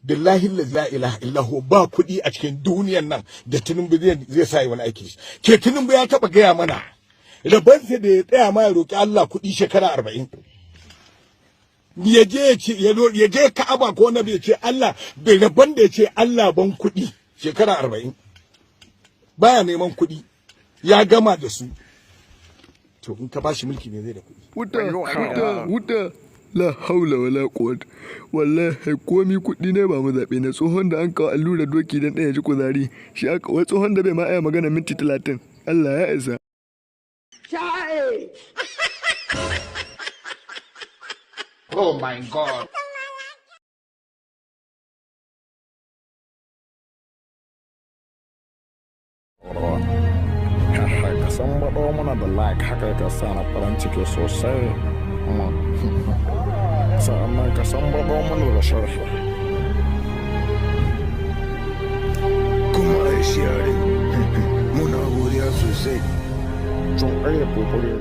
billahi la ilaha illahu ba kuɗi a cikin duniyan nan da Tinubu zai sa wani aiki. Ke Tinubu ya taba gaya mana rabansa da ya tsaya ma ya roki Allah kuɗi shekara 40. Ya je Ka'aba ko Nabi ya ce Allah bai rabon da ya ce Allah ban kuɗi shekara 40. Baya neman kuɗi ya gama da su. To in ka bashi mulki ne zai da kuɗi. Wuta la haula wala quwwata wallahi komi kuɗi ne ba mu zaɓe na tsohon da an kawo allura doki dan ɗaya ji kuzari shi aka wai tsohon da bai ma aya magana minti 30 Allah ya isa. Oh my God. Ka san baɗo mana da like haka ka sa na farin ciki sosai. Sa'annan ka san baɗo mana da sharhi. Kuma ai share muna godiya sosai. Jin ƙayyar kokore ya